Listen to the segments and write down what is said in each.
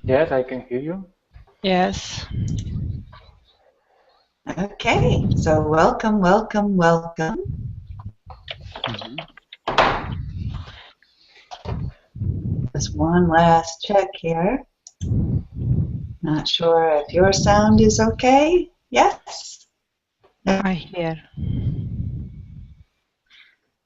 Yes, I can hear you. Yes. Okay, so welcome, welcome, welcome. Just one last check here. Not sure if your sound is okay. Yes? I hear.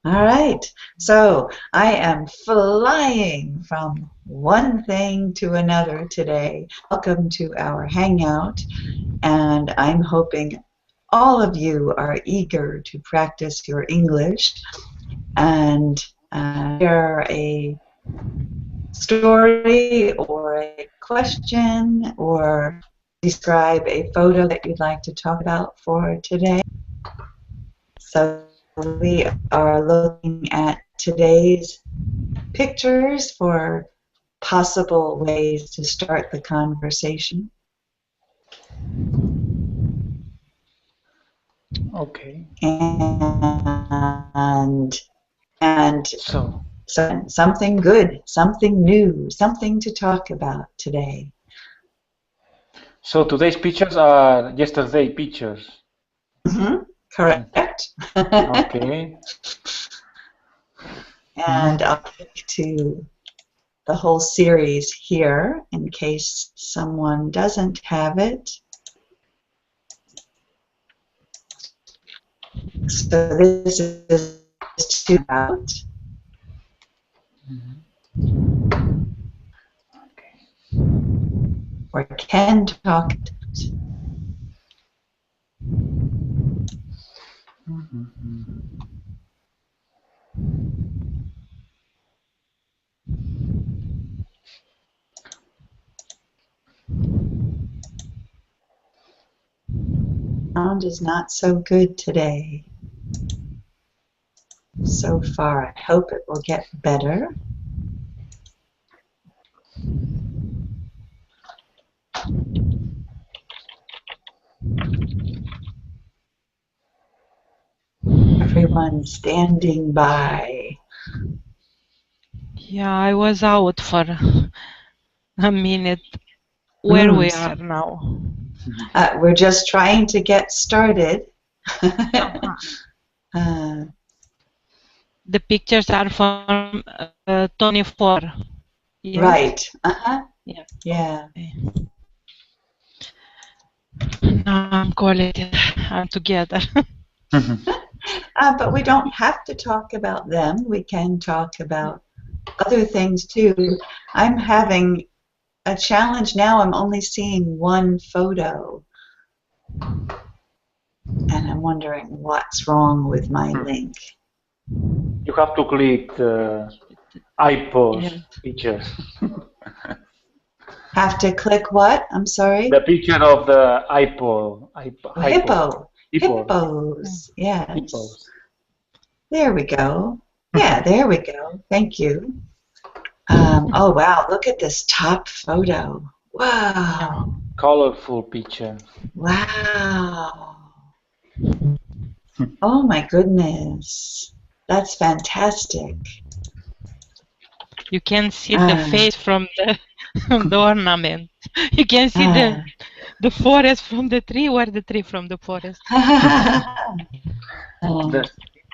All right, so I am flying from one thing to another today. Welcome to our Hangout, and I'm hoping all of you are eager to practice your English and share a story or a question or describe a photo that you'd like to talk about for today. So we are looking at today's pictures for possible ways to start the conversation. Okay. And So something good, something new, something to talk about today. today's pictures are yesterday pictures. Correct. Okay. And I'll click to the whole series here in case someone doesn't have it. So this is to about. Or can talk. Sound is not so good today. So far, I hope it will get better. Everyone standing by. Yeah, I was out for a minute. Where we are now? We're just trying to get started. The pictures are from 24. Yes? Right. Yeah. Yeah. Now I'm collected. I'm together. But we don't have to talk about them. We can talk about other things too. I'm having a challenge now. I'm only seeing one photo. And I'm wondering what's wrong with my link. You have to click iPost pictures. Have to click what? I'm sorry? The picture of the iPod. Hippos. Yes. Hippos. There we go. Yeah, there we go. Thank you. Oh, wow. Look at this top photo. Wow. Colorful picture. Wow. Oh, my goodness. That's fantastic. You can see the face from the ornament. You can see the forest from the tree or the tree from the forest.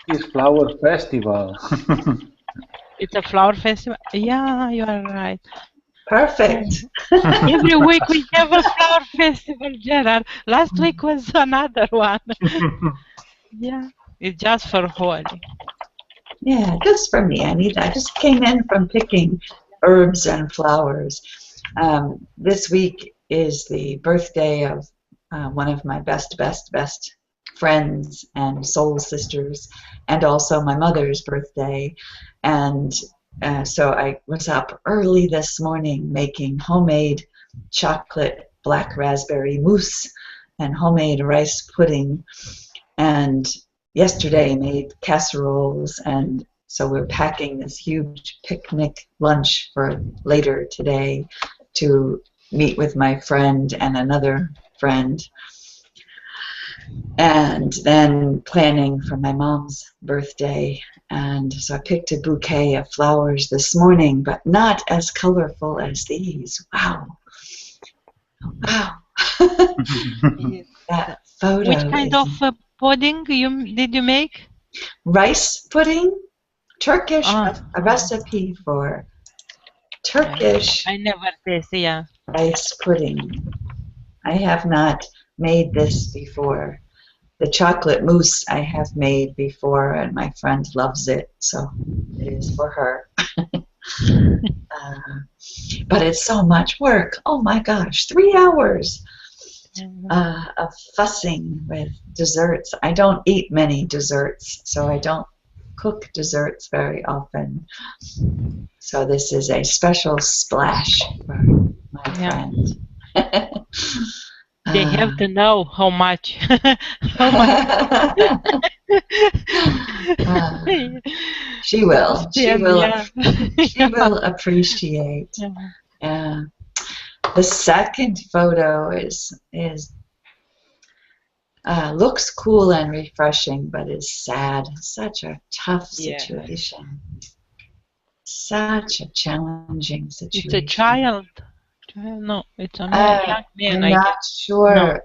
It's flower festival. It's a flower festival. Yeah, you are right. Perfect. Every week we have a flower festival, Gerard. Last week was another one. Yeah, it's just for Holi. Yeah, just for me. I just came in from picking herbs and flowers. This week is the birthday of one of my best friends and soul sisters, and also my mother's birthday. And so I was up early this morning making homemade chocolate black raspberry mousse and homemade rice pudding. And yesterday made casseroles, and so we're packing this huge picnic lunch for later today to meet with my friend and another friend, and then planning for my mom's birthday. And so I picked a bouquet of flowers this morning, but not as colorful as these. Wow. Wow. Yes. That photo Which kind is of pudding did you make? rice pudding, Turkish Ah, a recipe for yeah. Turkish I never taste. Yeah. rice pudding. I have not made this before. The chocolate mousse I have made before, and my friend loves it, so it is for her. But it's so much work. Oh my gosh, 3 hours of fussing with desserts. I don't eat many desserts, so I don't cook desserts very often. So this is a special splash for my Yeah. friend. They have to know how much. How much. She will. She Understand, will. yeah. She will appreciate. Yeah. The second photo is looks cool and refreshing, but is sad. Such a tough Yeah. situation. Such a challenging It's a situation. child. No, it's a man, young man, I'm I not guess. sure.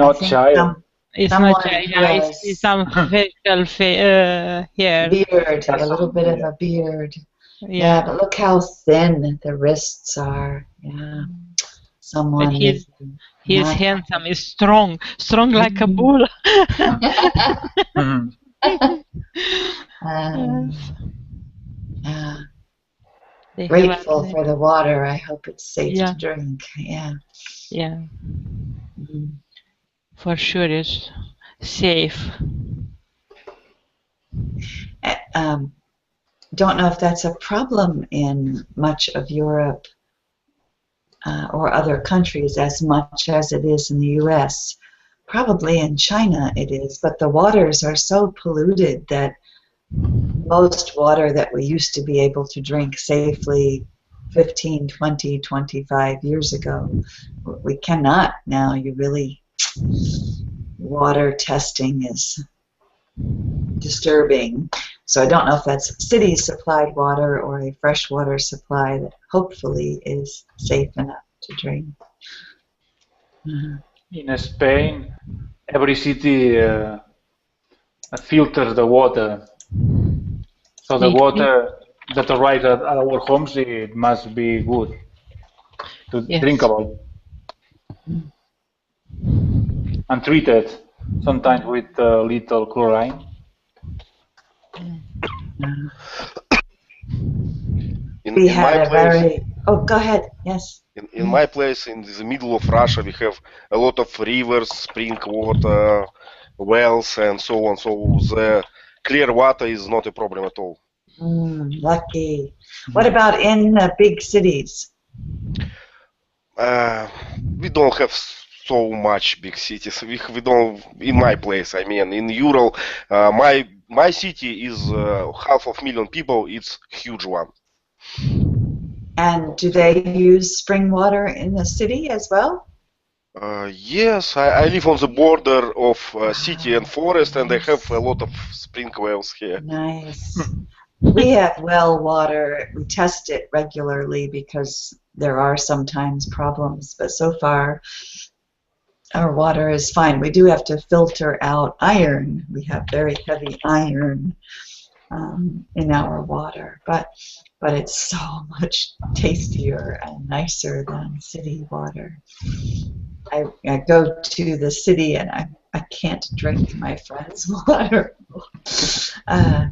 I Not think child. It's not someone child. who Yeah, I see has some facial hair. beard, a That's little bit of yeah. a beard. Yeah, Yeah. but look how thin the wrists are. Yeah, But someone he's not. handsome, he's strong like a bull. Mhm. um, Yes. yeah. They have Grateful for the water. I hope it's safe yeah, to drink. Yeah. yeah, Mhm. for sure it's safe. Don't know if that's a problem in much of Europe or other countries as much as it is in the U.S. Probably in China it is, but the waters are so polluted that most water that we used to be able to drink safely 15, 20, 25 years ago, we cannot now. Water testing is disturbing. So I don't know if that's city supplied water or a freshwater supply that hopefully is safe enough to drink. In Spain, every city filters the water. So the They water that arrives at our homes, it must be good to yes. drinkable and treated, sometimes with little chlorine. We In had my a place, very, oh, go ahead, yes. in my place, in the middle of Russia, we have a lot of rivers, spring water, wells, and so on. So the clear water is not a problem at all. Lucky. What about in the big cities? We don't have so much big cities. We don't. In my place, I mean, in Ural, my city is 500,000 people. It's huge one. And do they use spring water in the city as well? Yes, I live on the border of city and forest, and I have a lot of spring wells here. Nice. We have well water. We test it regularly because there are sometimes problems, but so far our water is fine. We do have to filter out iron. We have very heavy iron in our water, but it's so much tastier and nicer than city water. I go to the city and I can't drink my friend's water.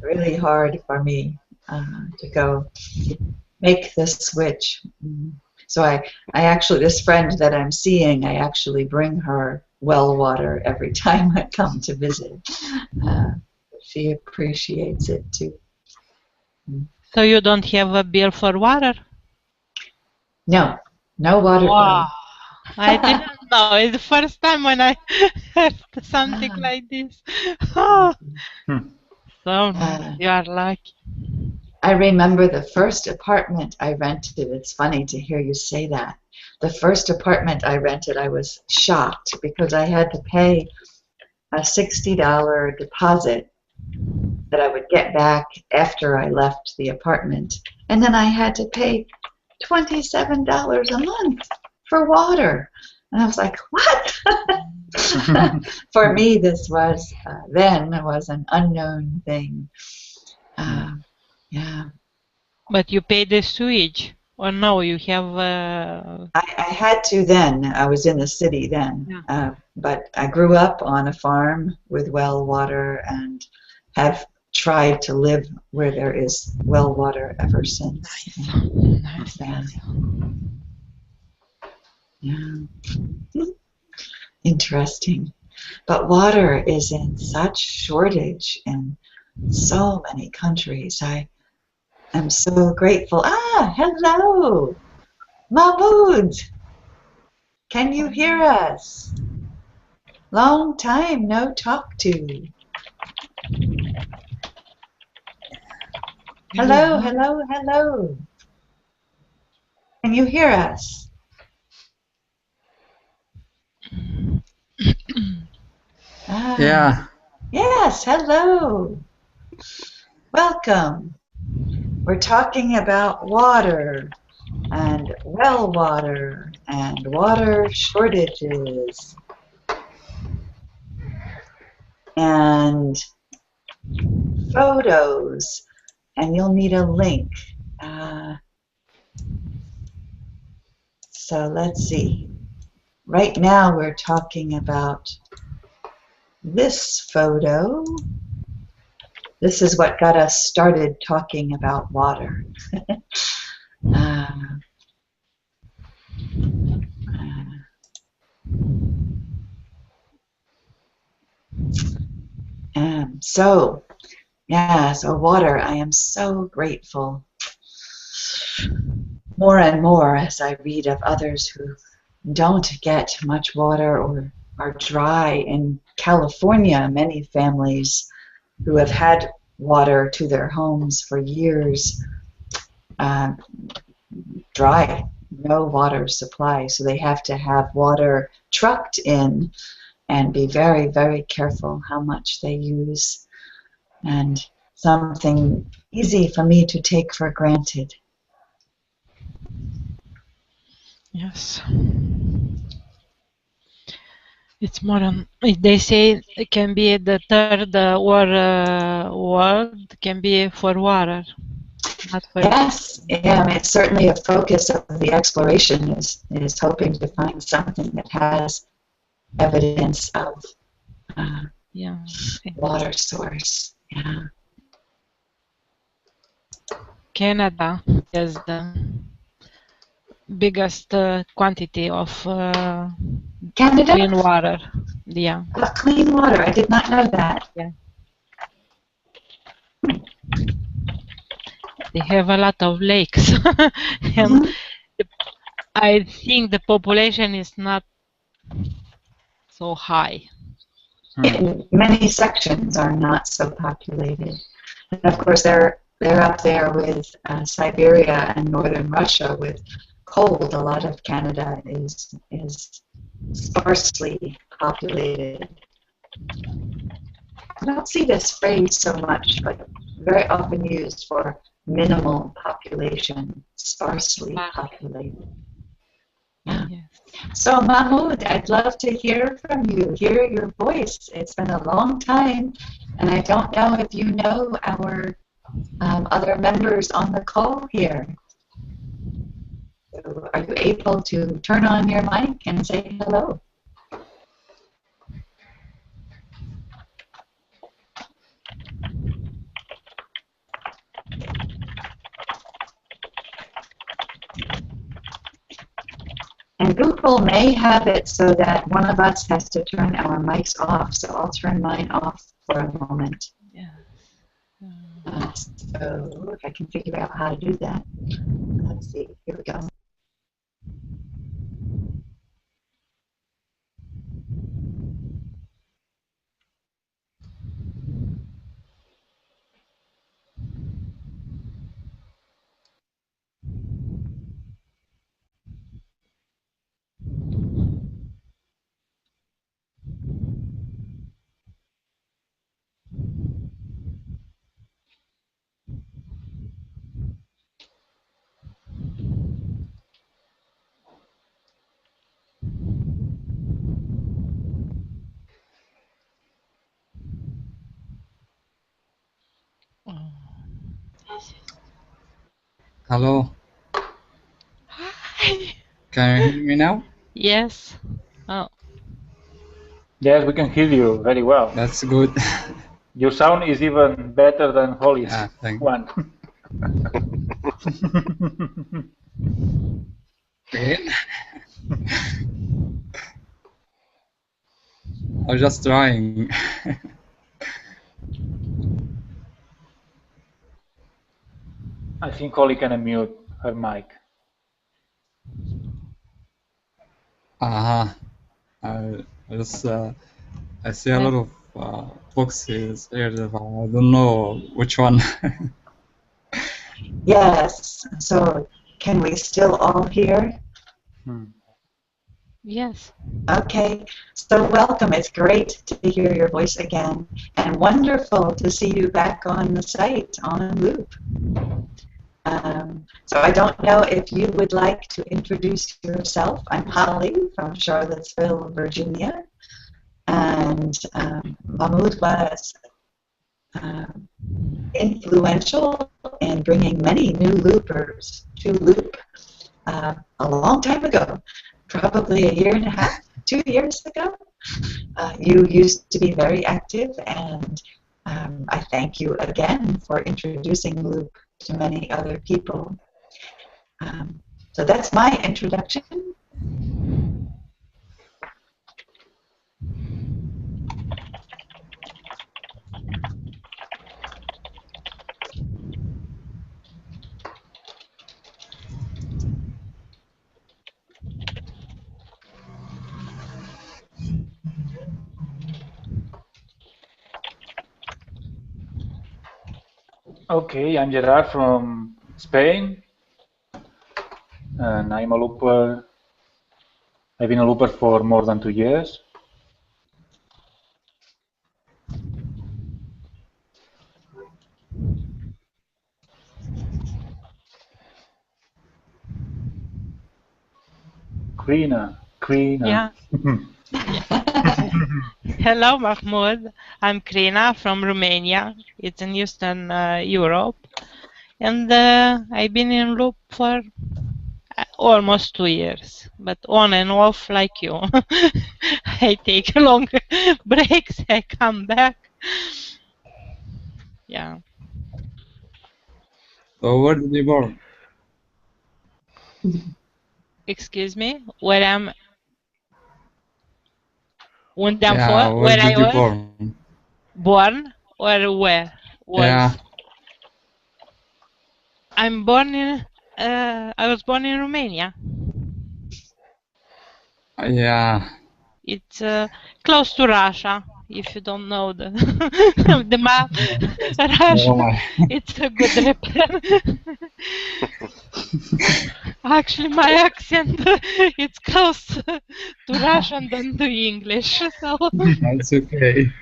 Really hard for me to go make the switch. So I actually, this friend that I'm seeing, I actually bring her well water every time I come to visit. She appreciates it too. So you don't have a bill for water? No, no water Wow. bill. I didn't know. It's the first time when I heard something like this. Oh, so nice. You are lucky. I remember the first apartment I rented. It's funny to hear you say that. The first apartment I rented, I was shocked because I had to pay a $60 deposit that I would get back after I left the apartment. And then I had to pay $27 a month for water. And I was like, what? For me, this was an unknown thing. Yeah. But you pay the sewage, or no? You have. I had to then. I was in the city then. Yeah. But I grew up on a farm with well water and have tried to live where there is well water ever since. Nice. Yeah. Interesting. But water is in such shortage in so many countries. I am so grateful. Hello, Mahmoud. Can you hear us? Long time no talk to. Hello, hello, hello. Can you hear us? Yeah. Yes, hello. Welcome. We're talking about water and well water and water shortages and photos, and you'll need a link. So let's see. Right now we're talking about this photo. This is what got us started talking about water. So water, I am so grateful. More and more as I read of others who don't get much water or are dry. In California, many families who have had water to their homes for years dry, no water supply, so they have to have water trucked in and be very, very careful how much they use, and something easy for me to take for granted. Yes. It's more than they say. It can be the third world can be for water, not for. Yes, yeah, it's certainly a focus of the exploration is hoping to find something that has evidence of water source. Yeah. Canada has the biggest quantity of Canada? clean water. Yeah. Clean water. I did not know that. Yeah. They have a lot of lakes, and I think the population is not so high. Many sections are not so populated, and of course they're up there with Siberia and northern Russia with cold. A lot of Canada is sparsely populated. I don't see this phrase so much, but very often used for minimal population, sparsely populated. Yeah. Yes. So Mahmoud, I'd love to hear from you, hear your voice. It's been a long time, and I don't know if you know our other members on the call here. So are you able to turn on your mic and say hello? And Google may have it so that one of us has to turn our mics off, so I'll turn mine off for a moment. Yeah. So if I can figure out how to do that. Let's see, here we go. Hello, Hi. can you hear me now? Yes. Oh. Yes, we can hear you very well. That's good. Your sound is even better than Holly's Yeah, thank you. one. Again? I'm just trying. I think Holly can unmute her mic. I just I see a lot of boxes here, but I don't know which one. Yes. So can we still all hear? Yes. Okay. So welcome. It's great to hear your voice again, and wonderful to see you back on the site on loop. So I don't know if you would like to introduce yourself. I'm Holly from Charlottesville, Virginia, and Mahmoud was influential in bringing many new loopers to loop a long time ago, probably a year and a half, 2 years ago. You used to be very active, and I thank you again for introducing Loop to many other people. So that's my introduction. Okay, I'm Gerard from Spain, and I'm a looper. I've been a looper for more than 2 years. Krina. Yeah. Hello, Mahmoud. I'm Krina from Romania. It's in Eastern Europe. And I've been in loop for almost 2 years, but on and off like you. I take long breaks, I come back. Yeah. So where did you born? Excuse me? Where I'm Where where did I you was born? born or where was? Yeah, I'm born in I was born in Romania. yeah. It's close to Russia. If you don't know the the map, Russia. Oh my. It's a good repair. Actually, my accent it's close to Russian than to English. So It's okay.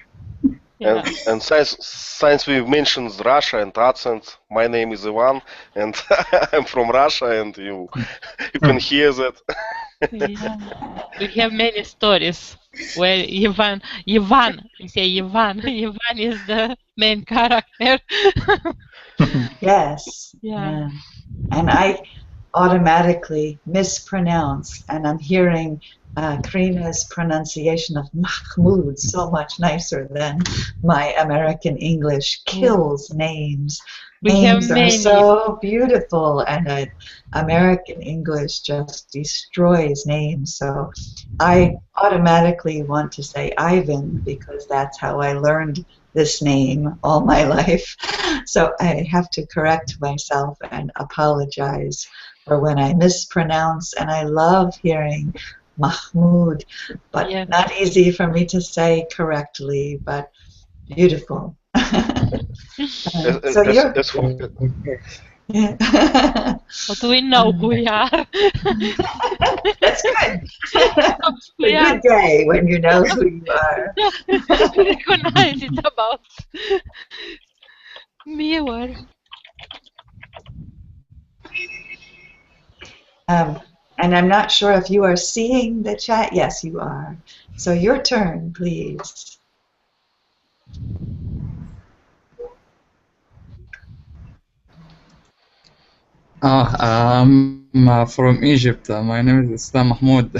yeah. And since we mentioned Russia and accent, my name is Ivan, and I'm from Russia, and you can hear that. Yeah. We have many stories where we say Ivan, Ivan is the main character. Yes. Yeah. And I automatically mispronounce, and I'm hearing Karina's pronunciation of Mahmoud so much nicer than my American English kills names. We have Names are many. so beautiful, and American English just destroys names. So I automatically want to say Ivan because that's how I learned this name all my life. So I have to correct myself and apologize for when I mispronounce, and I love hearing Mahmoud, but Yeah. not easy for me to say correctly, but beautiful. So you're... Yeah. But we know who we are. That's good. It's We a are. good day when you know who you are. Recognize it about me or And I'm not sure if you are seeing the chat. Yes, you are. So your turn, please. I'm from Egypt. My name is Islam Mahmoud.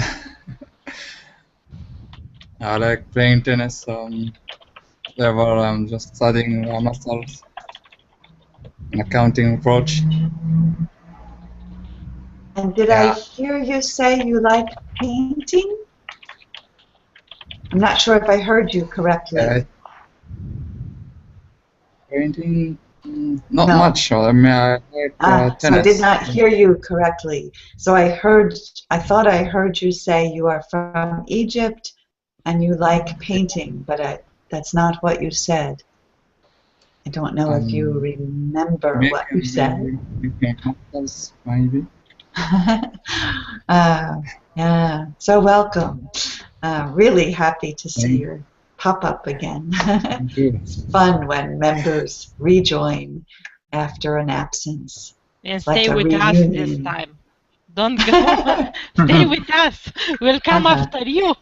I like playing tennis. Ever I'm just studying a master's in accounting approach. And did I hear you say you like painting? I'm not sure if I heard you correctly. Painting, not No. much. I mean, I like So I did tennis. not hear you correctly. So I thought I heard you say you are from Egypt and you like painting, but that's not what you said. I don't know if you remember what you said. Making masters, maybe. Yeah, so welcome. Really happy to see your pop-up again. It's fun when members rejoin after an absence. And It's stay like a with us this reunion. time. Don't go. Stay with us. We'll come after you.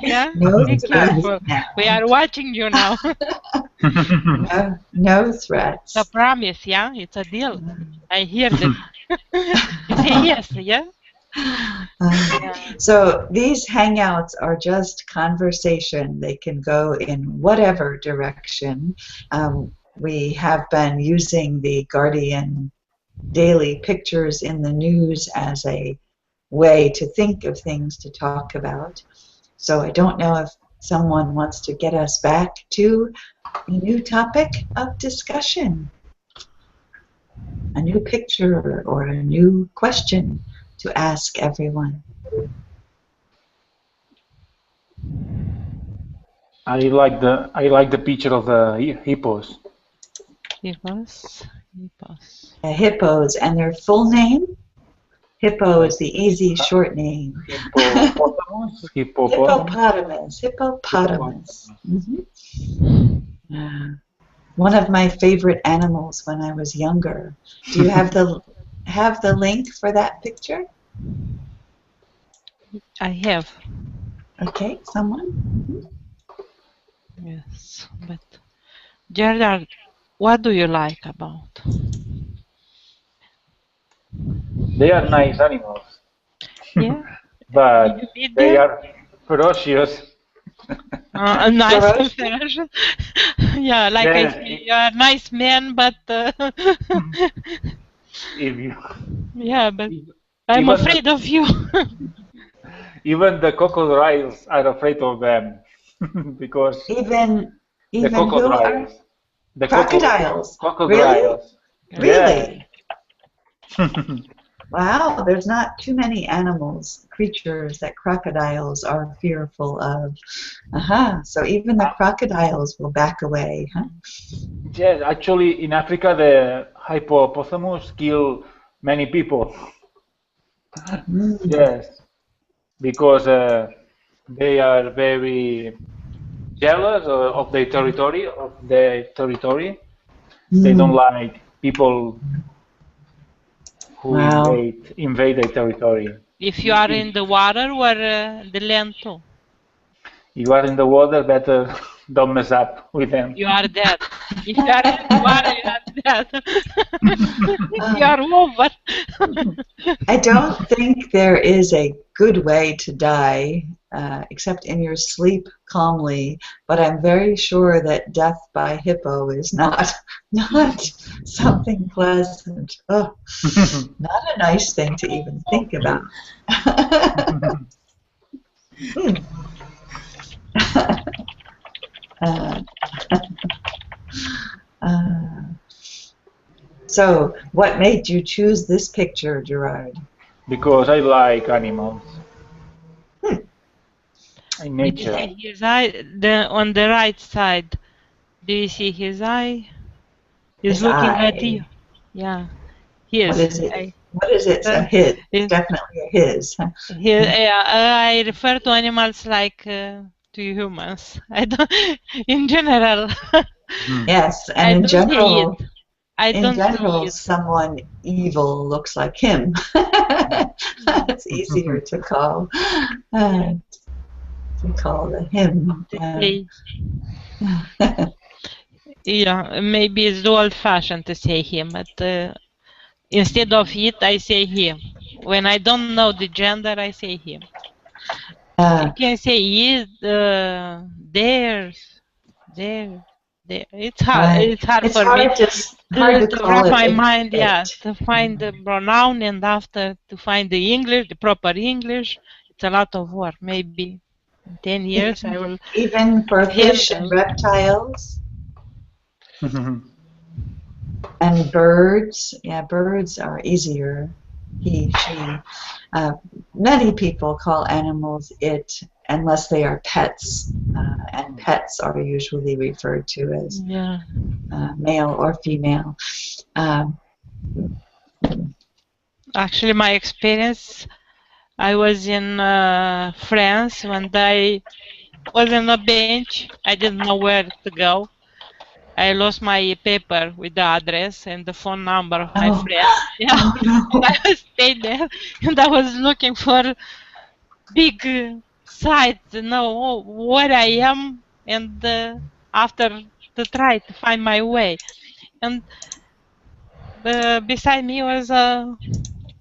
Yeah? No Be threats careful. now. We are watching you now. No threats. It's a promise, yeah? It's a deal. I hear that. You say yes, yeah? So these hangouts are just conversation. They can go in whatever direction. We have been using the Guardian daily pictures in the news as a way to think of things to talk about. So I don't know if someone wants to get us back to a new topic of discussion, a new picture or a new question to ask everyone. I like the picture of the hippos. Hippos. The hippos and their full name? Hippo is the easy short name. Hippopotamus. Mm-hmm. One of my favorite animals when I was younger. Do you have the link for that picture? I have. Okay, someone? Mm-hmm. Yes, but Gerard, what do you like about? They are nice animals. Yeah. But they are ferocious. Nice comparison. Yeah, like I say, you are a nice man, but if you, yeah, but I'm afraid of you. Even the crocodiles are afraid of them because even the crocodiles. The crocodiles. Crocodiles. Really? Wow, there's not too many creatures that crocodiles are fearful of. So even the crocodiles will back away, huh? Yes, actually in Africa the hippopotamus kill many people. Yes, because they are very jealous of their territory. They don't like people who invade their territory. If you are in the water or the land too? You are in the water, better don't mess up with them. You are dead. If you are in the water, you are dead. You are over. I don't think there is a good way to die except in your sleep calmly, but I'm very sure that death by hippo is not something pleasant. Oh, not a nice thing to even think about. So, what made you choose this picture, Gerard? Because I like animals. In nature. Did you see his eye? On the right side, do you see his eye? He's looking at you. Yeah. His. What is it? What is it? His. It's definitely a his. I refer to animals like to humans. I don't. In general. Yes, and in general. Someone evil looks like him. It's easier to call the him. Yeah, maybe it's old-fashioned to say him, but Instead of it, I say him. When I don't know the gender, I say him. You can say it, theirs, there. It's hard. Right. It's hard It's for me hard to to call wrap it my mind. Yeah, it. to find the pronoun and after to find the English, the proper English. It's a lot of work. Maybe in 10 years I will Even for fish and handle. reptiles and birds. Yeah, birds are easier. He, she. Many people call animals it unless they are pets, and pets are usually referred to as Yeah. male or female. Actually, my experience, I was in France when I was on a bench. I didn't know where to go. I lost my paper with the address and the phone number of my friend. Yeah. Oh And I no. was staying there and I was looking for big sites to know where I am and after to try to find my way. And beside me was a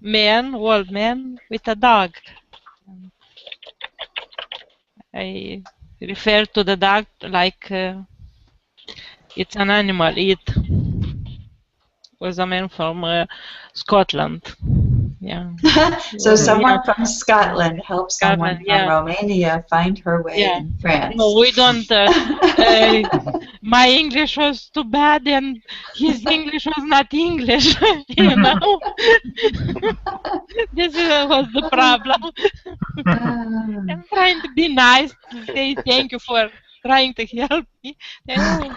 man, old man, with a dog. I refer to the dog like it's an animal. It was a man from Scotland. Yeah. So someone Yeah. from Scotland helped Scotland. someone from Yeah. Romania find her way Yeah. in France. No, we don't. My English was too bad, and his English was not English. You know, this was the problem. I'm trying to be nice to say thank you for trying to help me. Oh,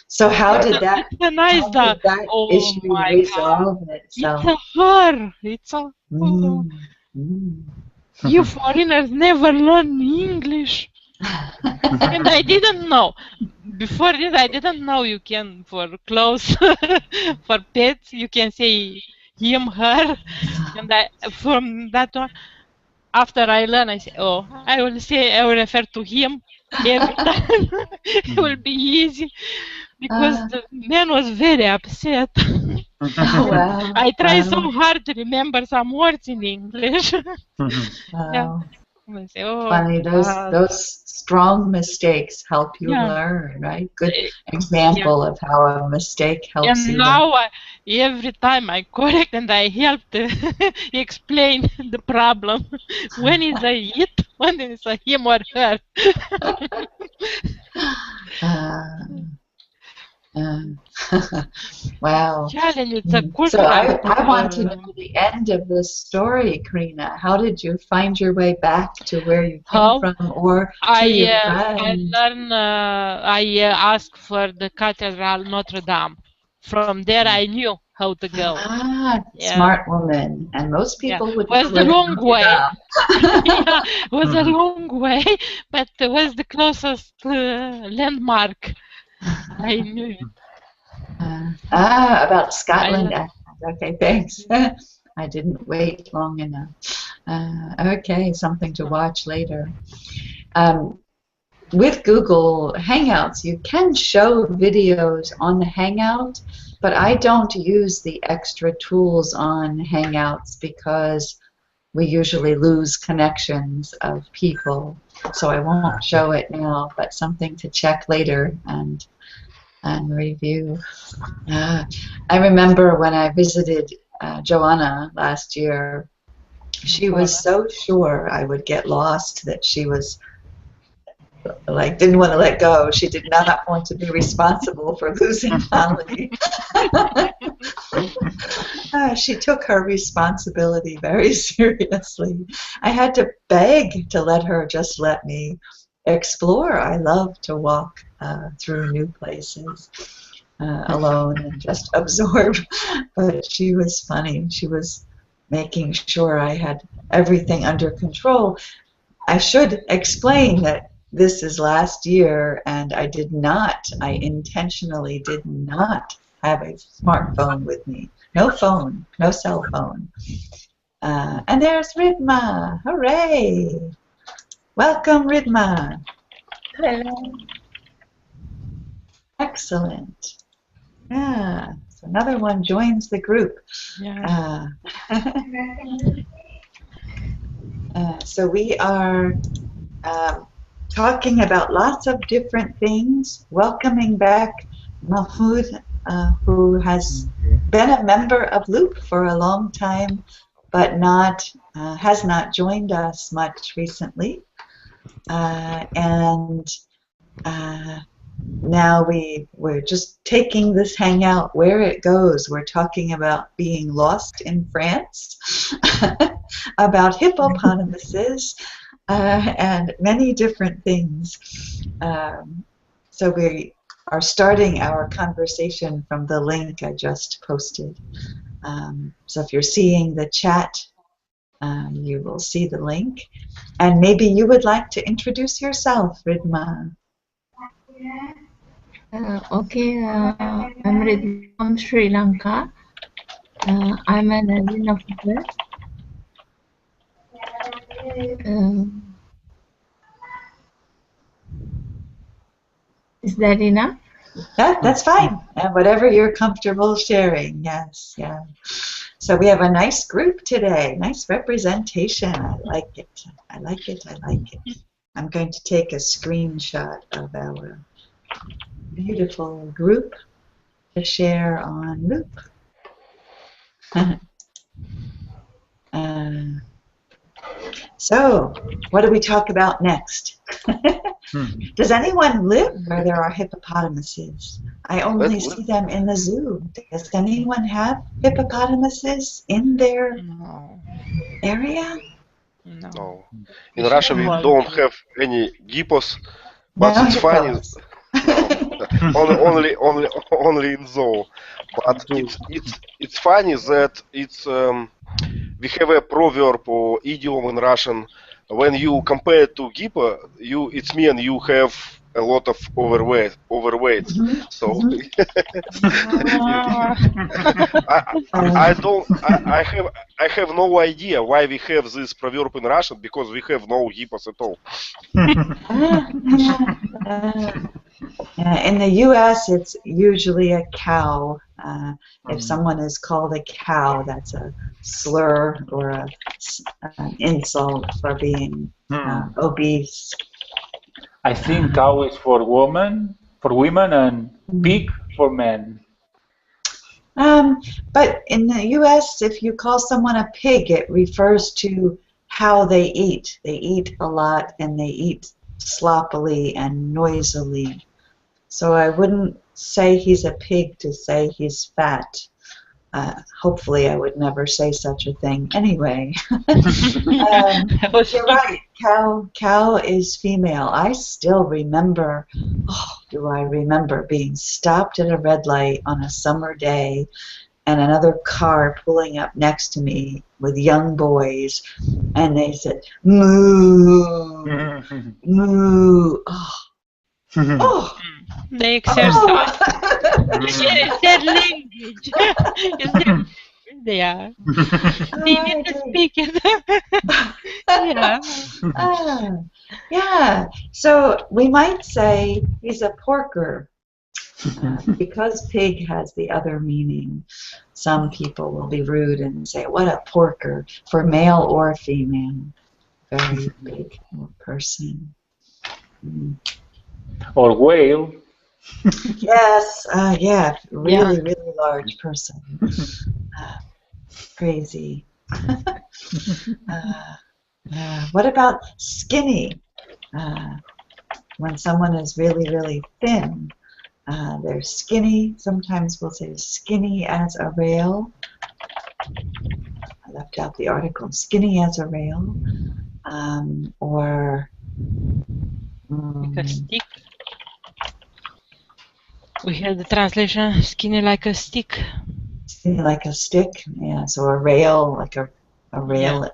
So how did that it's a nice dog. Oh issue my God. resolve itself? It's a her. It's a. Oh, you foreigners never learn English. And I didn't know. Before this, I didn't know you can, for clothes, for pets, you can say him, her. And from that one, after I learn, I say, oh, I will refer to him every time. It will be easy because the man was very upset. Oh, wow. I try so hard to remember some words in English. Yeah. Wow. I say, oh, Funny, those strong mistakes help you yeah. learn, right? Good example of how a mistake helps you And learn. now, every time I correct and I help to explain the problem. When is a it? When is a him or her? Wow. Challenge, it's a So cultural. I want to know the end of this story, Karina. How did you find your way back to where you came from, or to your friend? I asked for the Cathedral Notre Dame. From there, I knew how to go. Smart woman. And most people would was go the with long Notre way. Dame. Yeah, was a long way, but it was the closest landmark. I knew it. About Scotland. Okay, thanks. I didn't wait long enough. Okay, something to watch later. With Google Hangouts, you can show videos on the Hangout, but I don't use the extra tools on Hangouts because we usually lose connections of people. So I won't show it now, but something to check later and review. I remember when I visited Joanna last year, she was so sure I would get lost that she was like didn't want to let go. She did not want to be responsible for losing Holly. She took her responsibility very seriously. I had to beg to let her just let me explore. I love to walk through new places alone and just absorb. But she was funny. She was making sure I had everything under control. I should explain that this is last year, and I intentionally did not have a smartphone with me. No phone, no cell phone. And there's Ridma. Hooray! Welcome, Ridma. Hello. Excellent. Yeah. another one joins the group. Yeah. So we are talking about lots of different things, welcoming back Mahmoud, who has been a member of Loop for a long time, but has not joined us much recently. And now we're just taking this hangout where it goes. We're talking about being lost in France, about hippopotamuses, and many different things. So we are starting our conversation from the link I just posted. So if you're seeing the chat, you will see the link. And maybe you would like to introduce yourself, Ridma. Okay, I'm Ridma from Sri Lanka. I'm an innovator. Is that enough? That's fine. Whatever you're comfortable sharing. Yes, yeah. So we have a nice group today. Nice representation. I like it. I like it. I like it. I'm going to take a screenshot of our beautiful group to share on Loop. So, what do we talk about next? Does anyone live where there are hippopotamuses? I only see them in the zoo. Does anyone have hippopotamuses in their area? No. In Russia we don't have any hippos, but No it's funny. hippos. No, only in zoo. But it's funny that it's we have a proverb or idiom in Russian. When you compare to hippo, it's mean you have a lot of overweight. So I have no idea why we have this proverb in Russian, because we have no hippos at all. In the U.S., it's usually a cow. If someone is called a cow, that's a slur or an insult for being obese. I think cow is for women, and pig for men. But in the U.S., if you call someone a pig, it refers to how they eat. They eat a lot and they eat sloppily and noisily. So I wouldn't say he's a pig to say he's fat. Hopefully I would never say such a thing anyway. You're right, cow is female. I still remember, do I remember being stopped at a red light on a summer day and another car pulling up next to me with young boys, and they said, moo, moo, oh. The exercise. It's their language. Yeah. They need to speak it. Yeah. Yeah. So we might say he's a porker. Because pig has the other meaning, some people will be rude and say, what a porker, for male or female. Very big person. Or whale. Yes, yeah, really large person. Crazy. What about skinny? When someone is really thin, they're skinny. Sometimes we'll say skinny as a rail. I left out the article. Skinny as a rail. Or like a stick. We hear the translation, skinny like a stick. Skinny like a stick, yeah. So a rail, like a rail,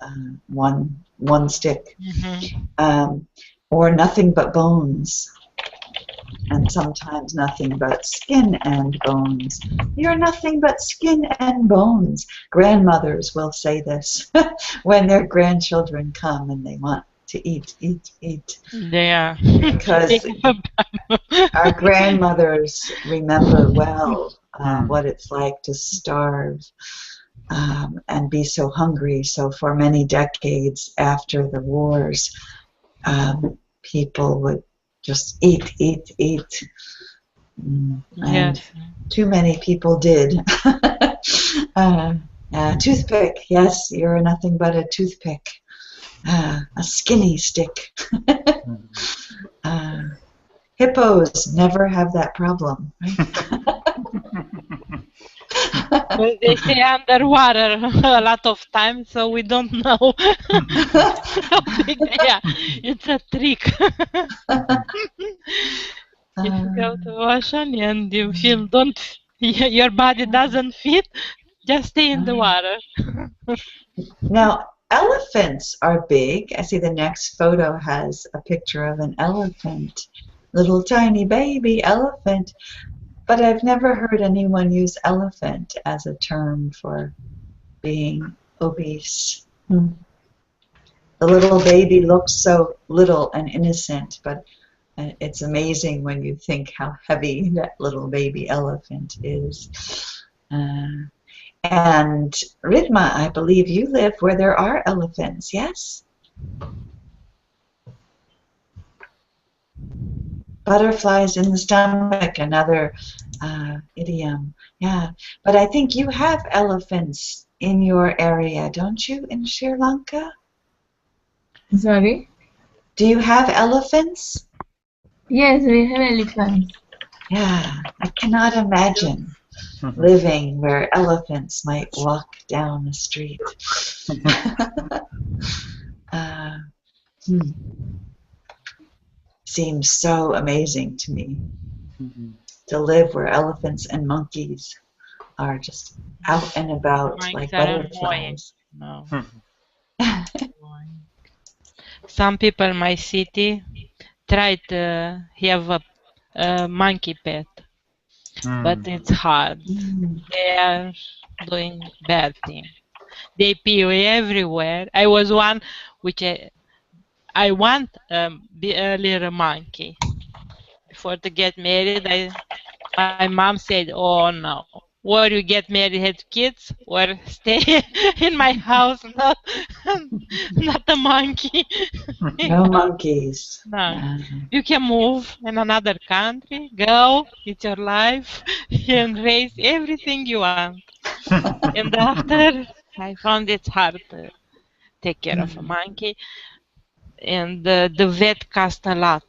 one stick. Or nothing but bones. And sometimes nothing but skin and bones. You're nothing but skin and bones. Grandmothers will say this when their grandchildren come and they want to eat. Yeah. Because our grandmothers remember well what it's like to starve and be so hungry. So for many decades after the wars, people would just eat, eat, eat. And Yes. too many people did. Toothpick, yes, you're nothing but a toothpick. A skinny stick. Hippos never have that problem, right? But they stay underwater a lot of times, so we don't know how big they are. It's a trick. If you go to ocean and you feel your body doesn't fit, just stay in the water. Now, elephants are big. I see the next photo has a picture of an elephant, little tiny baby elephant. But I've never heard anyone use elephant as a term for being obese. The little baby looks so little and innocent, but it's amazing when you think how heavy that little baby elephant is. And Ridma, I believe you live where there are elephants, yes? Butterflies in the stomach, another idiom. Yeah, but I think you have elephants in your area, don't you, in Sri Lanka? Sorry? Do you have elephants? Yes, we have elephants. Yeah, I cannot imagine living where elephants might walk down the street. Seems so amazing to me to live where elephants and monkeys are just out and about like butterflies. No. Some people in my city try to have a monkey pet, but it's hard. They are doing bad things. They pee everywhere. I was one which I want be a little monkey. Before to get married, my mom said, "Oh no, or you get married, have kids, or stay in my house, not a monkey." No monkeys. No. You can move in another country, go, it's your life, and raise everything you want. And after, I found it hard to take care of a monkey. And the vet cost a lot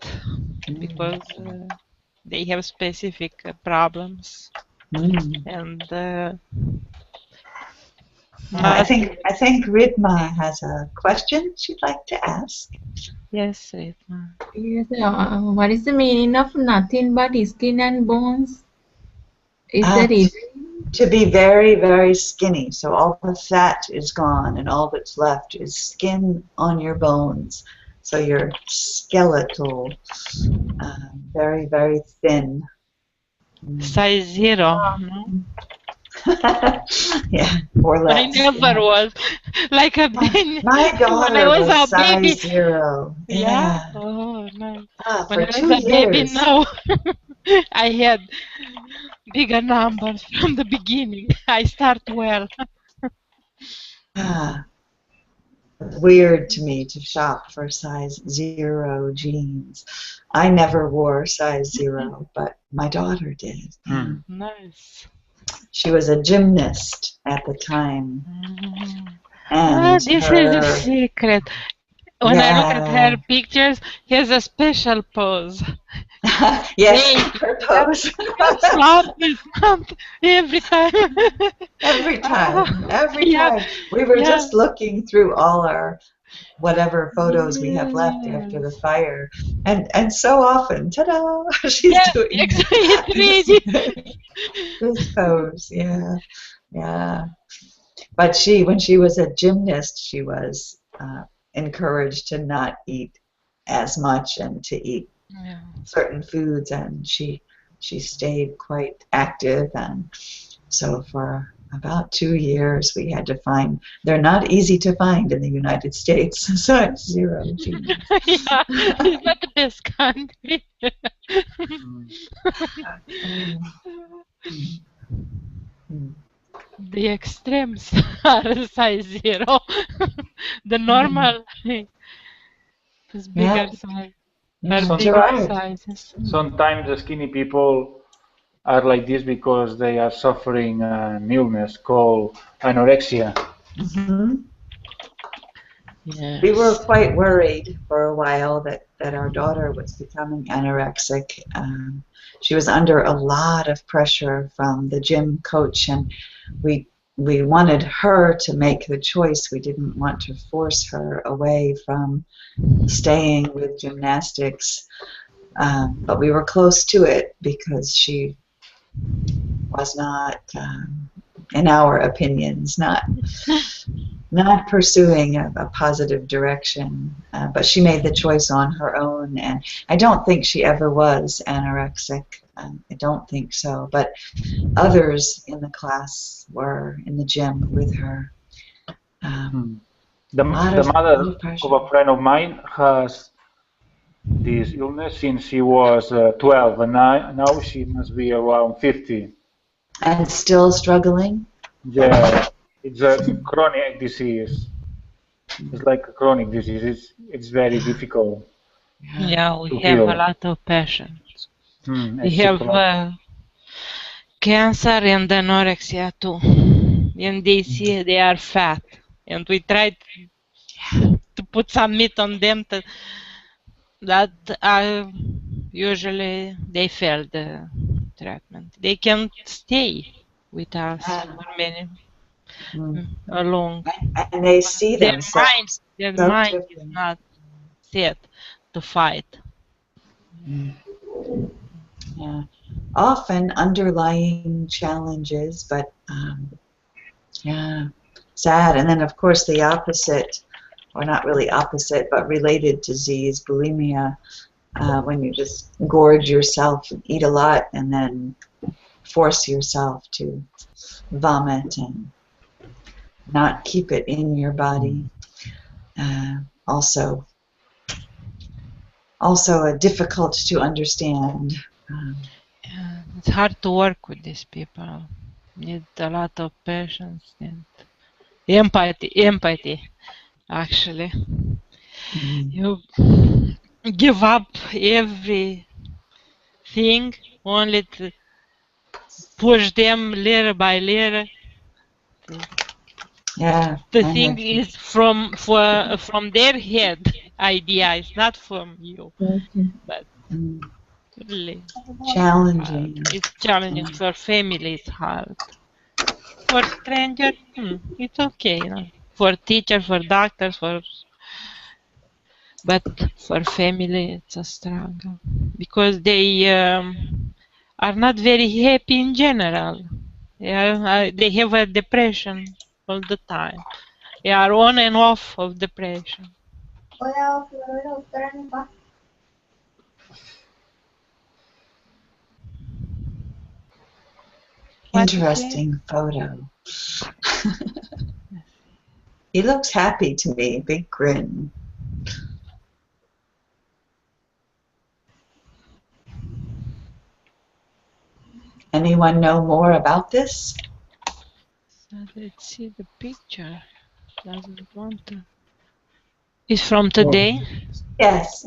because they have specific problems. And I think Ridma has a question she'd like to ask. Yes, Ridma. Yes, what is the meaning of nothing but skin and bones? Is that it? To be very, very skinny. So all the fat is gone and all that's left is skin on your bones. So you're skeletal, very, very thin. Size 0. No? Yeah, or less. I never was like a baby. My daughter when I was a size baby. 0. Yeah. Oh, nice. For When I 2 was a baby, years. no. I had bigger numbers from the beginning. I start well. Weird to me to shop for size 0 jeans. I never wore size 0, but my daughter did. Nice. She was a gymnast at the time. And this is a secret. When I look at her pictures, he has a special pose. Yes, her pose. Every time. Every time. We were just looking through all our whatever photos we have left after the fire, and so often, ta-da! She's doing this pose. Yeah. But when she was a gymnast, she was encouraged to not eat as much and to eat certain foods, and she stayed quite active, and so for about 2 years we had to find. They're not easy to find in the United States. Size 0 jeans. Yeah, it's not the best country. Mm. The extremes are size 0. The normal is bigger Yeah. size. Yeah, Are there bigger are. sizes. Sometimes the skinny people are like this because they are suffering an illness called anorexia. Mhm. We were Yes. quite worried for a while that our daughter was becoming anorexic. She was under a lot of pressure from the gym coach, and we we wanted her to make the choice. We didn't want to force her away from staying with gymnastics, but we were close to it because she was not, in our opinions, not pursuing a positive direction, but she made the choice on her own, and I don't think she ever was anorexic. I don't think so, but others in the class were in the gym with her. The, A lot the of mother of pressure. a friend of mine has this illness since she was 12, and now she must be around 50. And still struggling. Yeah, it's a chronic disease. It's like a chronic disease. It's very difficult Yeah. Yeah, we to have a heal. lot of patients. We It's have psychological. cancer and anorexia too. And they see they are fat. And we try to put some meat on them that usually they fail the treatment. They can't stay with us for many long. And they see themselves Their so mind is different. not set to fight. Yeah. Often underlying challenges, but yeah, sad. And then, of course, the opposite, or not really opposite, but related disease, bulimia, when you just gorge yourself and eat a lot and then force yourself to vomit and not keep it in your body. Also difficult to understand. Yeah, it's hard to work with these people. Need a lot of patience and empathy. Actually, you give up everything only to push them little by little. Yeah, The I thing understand. is from their head idea. It's not from you, but really hard. Challenging. It's challenging for family. It's hard. For stranger, it's okay. You know. For teacher, for doctors, but for family, it's a struggle because they are not very happy in general. Yeah, they have a depression all the time. They are on and off of depression. What you say? Interesting photo. He looks happy to me, big grin. Anyone know more about this? Let's see the picture. Doesn't want to. It's from today. Yes.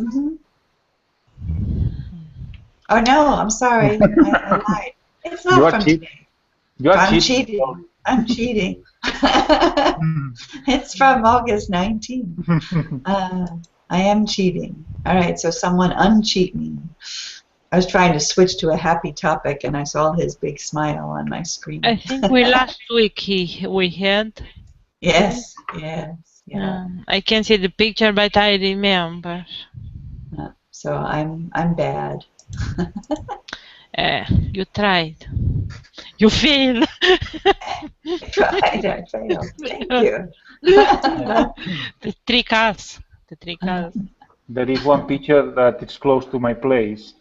Oh no, I'm sorry. I lied. It's You not are from cheat. today. You are I'm cheating. cheating. I'm cheating. It's from August 19th. I am cheating. All right, so someone uncheat me. I was trying to switch to a happy topic and I saw his big smile on my screen. I think last week we had. Yes, yeah. I can see the picture, but I remember. So I'm bad. You tried. You failed. I tried. I failed. Thank you. The trick us. The trick us. There is one picture that is close to my place.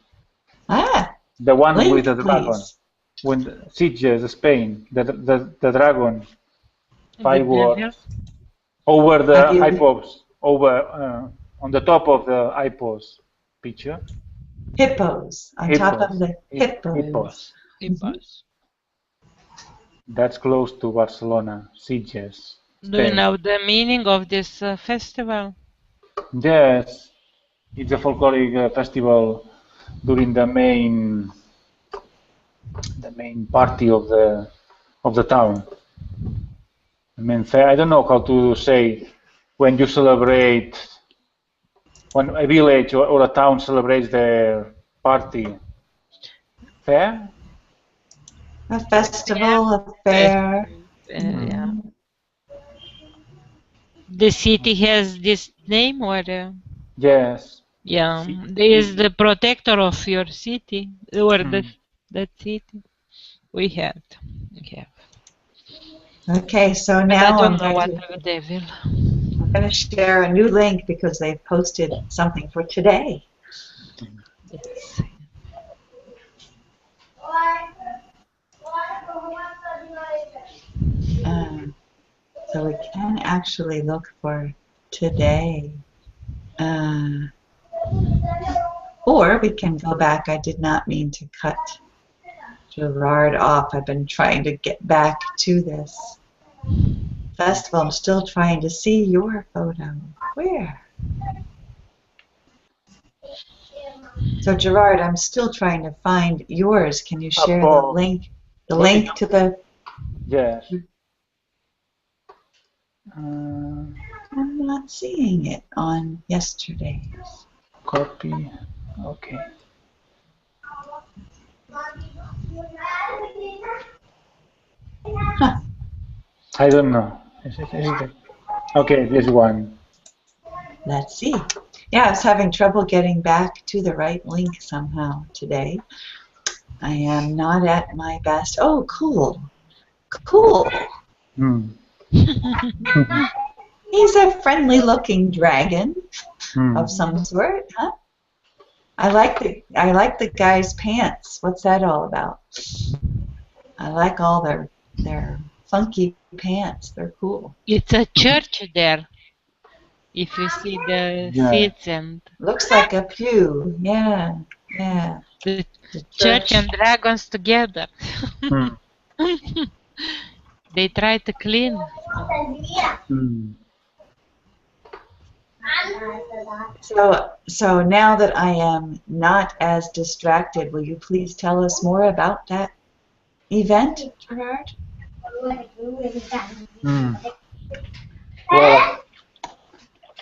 The one Link, with the dragon. please. When Sitges, Spain, the dragon. The 5 devil. words. Over the Have you- iPods, on the top of the iPods picture. Hippos on top of the hippos. Hippos. That's close to Barcelona, Sitges, Do you Spain. know the meaning of this festival? Yes, it's a folkloric festival during the main party of the town. The main fair. I don't know how to say when you celebrate, when a village or a town celebrates their party. Fair? A festival, a fair. Yeah. The city has this name, or Yes. yeah, there is the protector of your city, or that city. We have. Okay, so But I now I'm don't know what going the devil. to share a new link because they've posted something for today. It's, So we can actually look for today. Or we can go back. I did not mean to cut Gerard off. I've been trying to get back to this festival. I'm still trying to see your photo. Where? So Gerard, I'm still trying to find yours. Can you share the link? The link to the... Yes. I'm not seeing it on yesterday's. Copy. Okay. Huh. I don't know. Is it? Okay, this one. Let's see. Yeah, I was having trouble getting back to the right link somehow today. I am not at my best. Oh, cool. Cool. He's a friendly looking dragon of some sort, huh? I like the guy's pants. What's that all about? I like all their funky pants. They're cool. it's a church there. If you see the seats and looks like a pew. Yeah. the church and dragons together. They try to clean. So now that I am not as distracted, will you please tell us more about that event, Gerard? Well,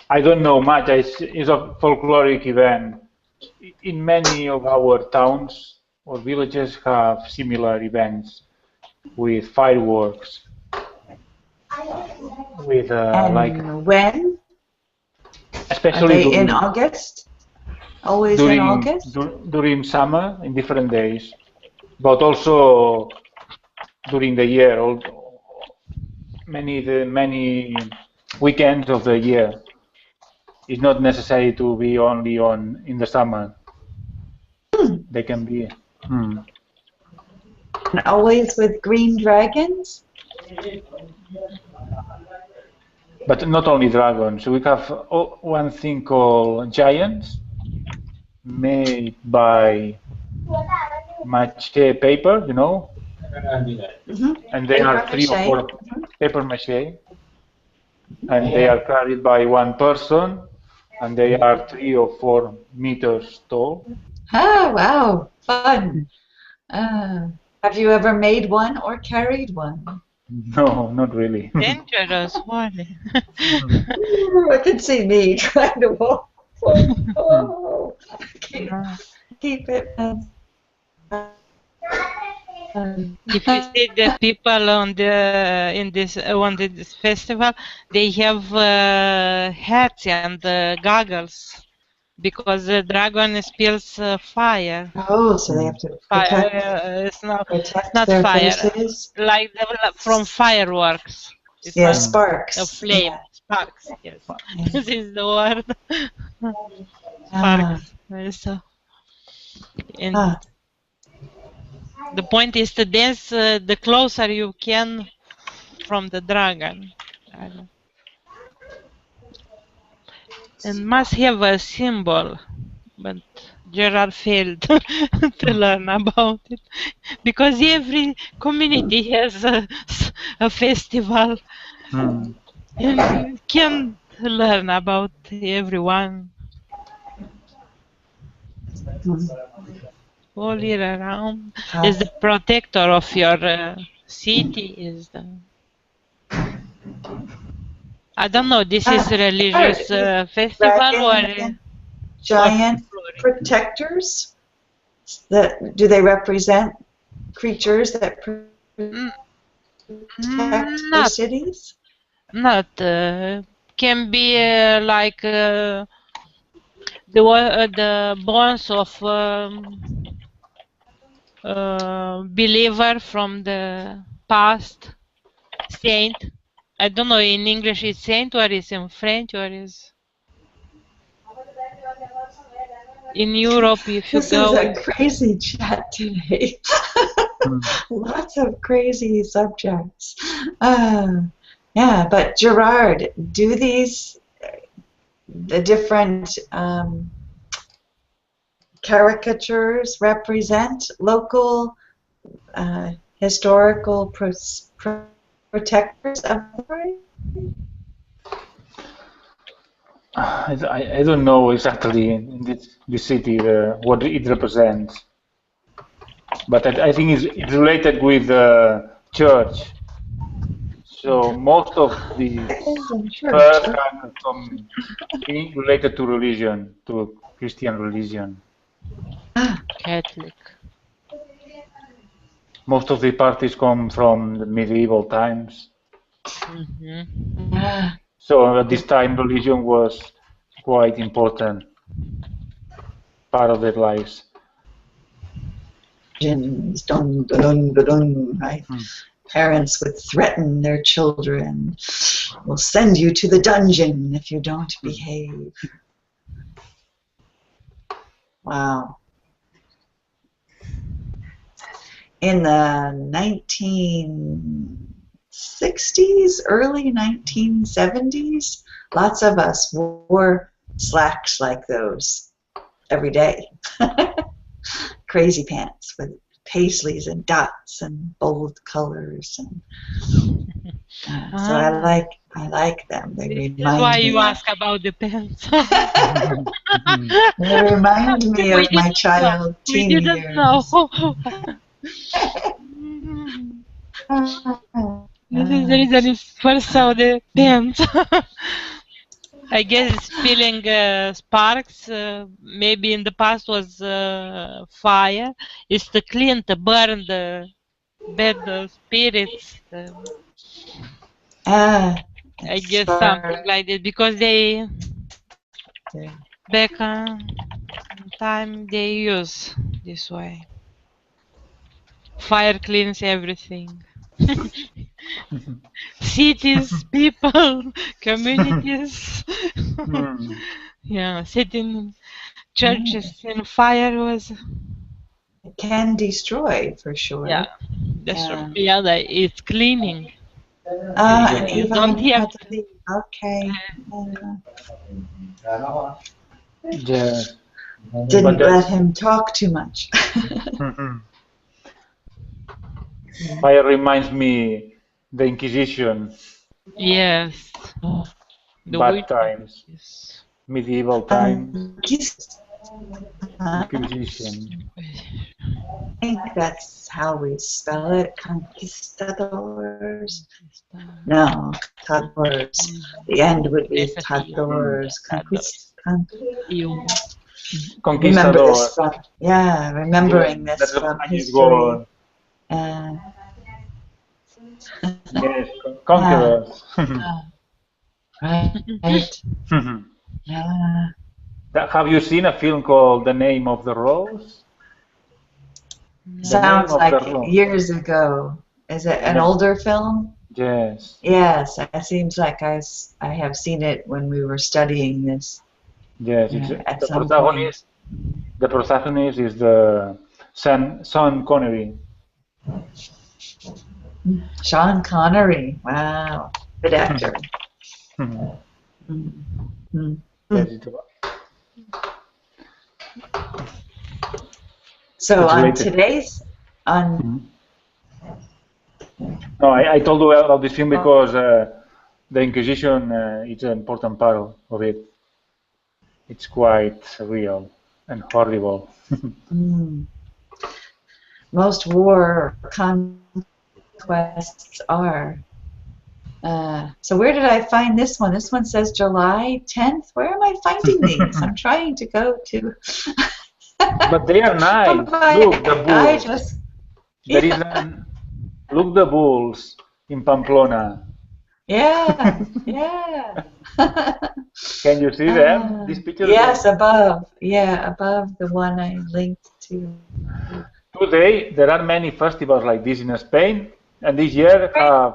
I don't know much. It's a folkloric event. In many of our towns or villages have similar events with fireworks. With and when? Especially Are they in August? Always in August? During summer, in different days, but also during the year, many weekends of the year. It's not necessary to be only in the summer. They can be. And always with green dragons? But not only dragons. We have one thing called giants, made by mache paper, you know? And they are 3 or 4 paper mache. And they are carried by one person, and they are 3 or 4 meters tall. Oh, wow, fun. Have you ever made one or carried one? No, not really. Dangerous one. I can see me trying to walk. Keep it. If you see the people on this festival, they have hats and goggles because the dragon spills fire. Oh, so they have to protect, It's not their fire, faces? like from fireworks. It's Yeah, not sparks. a flame. Sparks, yes. This is the word. Sparks. And the point is to dance the closer you can from the dragon. And must have a symbol, but Gerard failed to learn about it because every community has a festival Hmm. and you can't learn about everyone all year around. Is the protector of your city is the I don't know. This is religious festival or Giant folkloric? protectors that do they represent creatures that Mm, protect their Not cities? not can be like the bones of believer from the past saint. I don't know in English it's saint or is in French or is in Europe if you This is go. a crazy chat today. Hmm. Lots of crazy subjects. Yeah, but Gerard, do these the different caricatures represent local historical protectors of the forest? I don't know exactly in this city what it represents, but I think it's related with the church. So most of these In church. birds are from being related to religion, to Christian religion. Catholic. Most of the parties come from the medieval times. Mm-hmm. So at this time, religion was quite important part of their lives. Dun, dun, dun, dun, right? Parents would threaten their children. We'll send you to the dungeon if you don't behave. Wow. In the 1960s, early 1970s, lots of us wore slacks like those every day. Crazy pants with paisleys and dots and bold colors. And, so I like them. They This is why remind you me. ask about the pants. They remind me we of my didn't know. child We teen didn't know. years. This is the reason I first saw the pants. I guess it's feeling sparks. Maybe in the past was fire. It's to clean, to burn the bad spirits. I guess something like this because they back in time they use this way. Fire cleans everything. Cities, people, communities. Yeah, sitting churches in fire was. It can destroy for sure. Yeah, that's right. Yeah, it's cleaning. And You Eva, don't you have had to leave. Okay. Yes. Didn't let him talk too much. Fire reminds me the Inquisition. Yes. The Bad times. witches. Medieval times. Inquisition. I think that's how we spell it. Conquistadors. No, conquistadors. The end would be conquistadors. Remember this from, remembering this from history. Yes, conquerors. Right. Have you seen a film called The Name of the Rose? Sounds like years ago. Is it an older film? Yes. Yes, it seems like I have seen it when we were studying this. Yes, the protagonist. The protagonist is the Sean Connery. Sean Connery. Wow, good actor. Yes, So It's on related. today's, on Mhm. No, I told you about this film because the Inquisition is an important part of it. It's quite real and horrible. most war conquests are. So where did I find this one? This one says July 10th. Where am I finding these? I'm trying to go to. But they are nice. Look, the I bulls. just. There is an. Look, the bulls in Pamplona. Yeah, yeah. Can you see them? These pictures. Yes, above. Yeah, above the one I linked to. Today there are many festivals like this in Spain, and this year how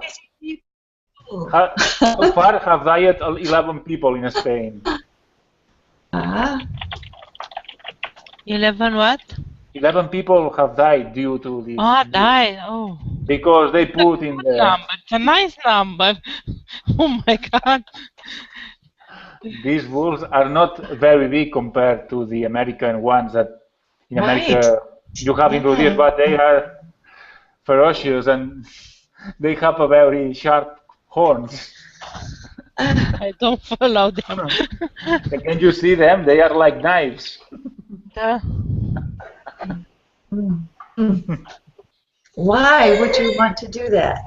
far have died 11 people in Spain. 11 what? 11 people have died due to this. Died. Oh. Because they put in the number. It's a nice number. Oh my God. These wolves are not very big compared to the American ones that in America you have introduced, but they are ferocious and they have a very sharp horns. I don't follow them. Can you see them? They are like knives. Why would you want to do that?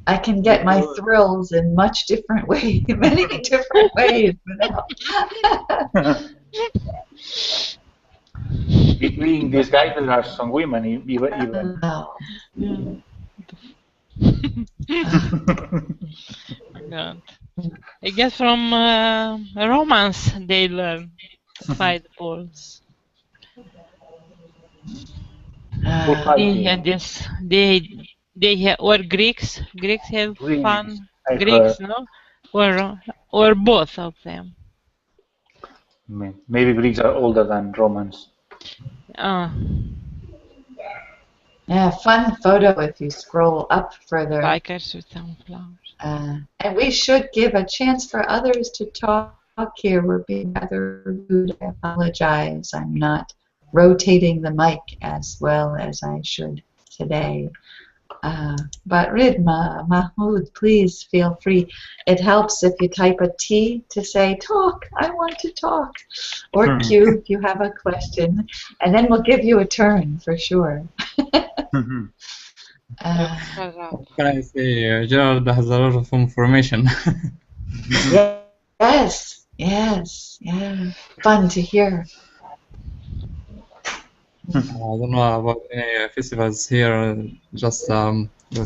I can get my thrills in much different ways, many different ways. Between these guys, there are some women even. God. I guess from Romance they learn to fight bulls. They had this. They have, or Greeks. Greeks have fun. Greeks, no, or both of them. Maybe Greeks are older than Romans. Yeah, fun photo if you scroll up further. Bikers with sunflowers. And we should give a chance for others to talk here. We're being rather rude. I apologize. I'm not rotating the mic as well as I should today. But Ridma, Mahmoud, please feel free. It helps if you type a T to say, talk, I want to talk. Or Q if you have a question. And then we'll give you a turn for sure. What can I say? Gerald has a lot of information. Yes. Fun to hear. I don't know about any festivals here, just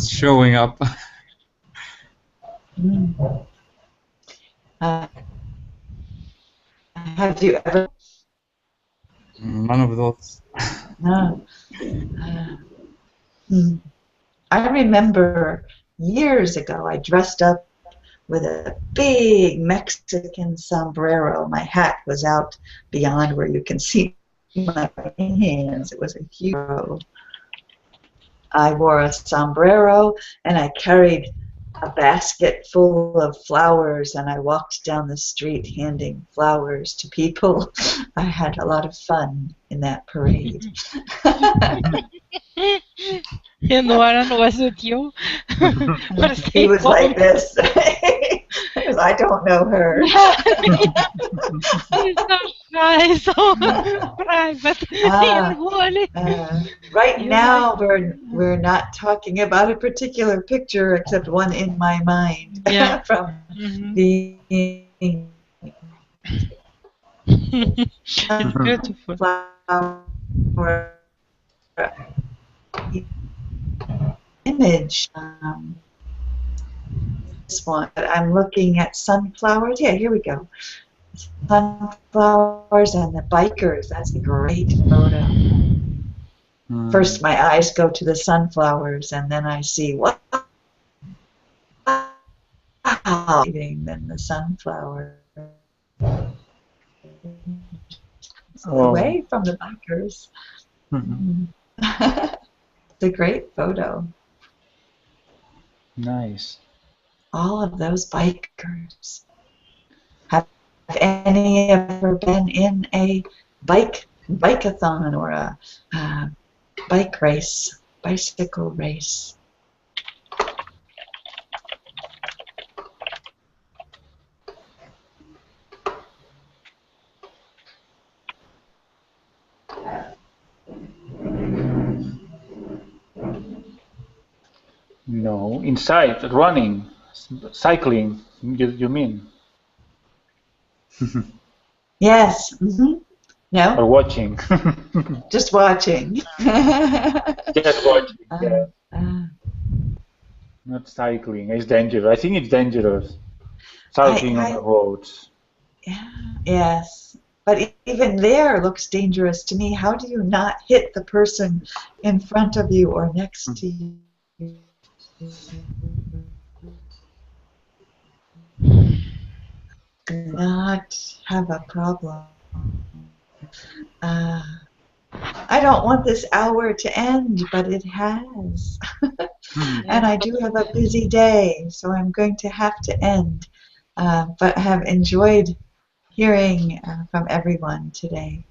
showing up. Have you ever? None of those. No. I remember years ago I dressed up with a big Mexican sombrero. My hat was out beyond where you can see my hands. It was a hero. I wore a sombrero and I carried a basket full of flowers and I walked down the street handing flowers to people. I had a lot of fun in that parade. And Warren was with you? He was like this. I don't know her. He's so shy, so private. Right now, we're not talking about a particular picture, except one in my mind from the it's beautiful. Image. This one, but I'm looking at sunflowers. Yeah, here we go. Sunflowers and the bikers. That's a great photo. First, my eyes go to the sunflowers, and then I see what. Then the sunflower. Away from the bikers. It's a great photo. Nice. All of those bikers. Have any ever been in a bike bike-a-thon or a bike race, bicycle race. No, inside, running, cycling, you mean? Yes. No? Or watching. Just watching. Just watching, yeah. Not cycling. It's dangerous. I think it's dangerous. Cycling on the roads. Yeah, yes. But even there looks dangerous to me. How do you not hit the person in front of you or next to you? Not have a problem. I don't want this hour to end, but it has. And I do have a busy day, so I'm going to have to end. But have enjoyed hearing from everyone today.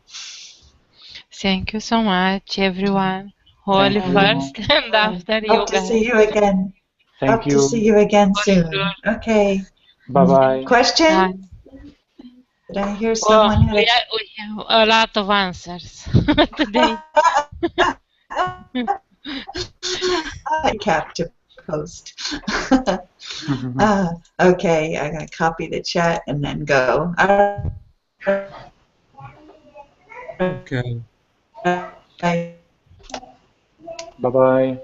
Thank you so much, everyone. Holy first and after you Hope to see you again. Thank Hope you. to see you again soon. Okay. Bye-bye. Question? Did I hear someone had we have a lot of answers today. Cap to post. Okay, I'm going to copy the chat and then go. Okay. Bye. Bye-bye.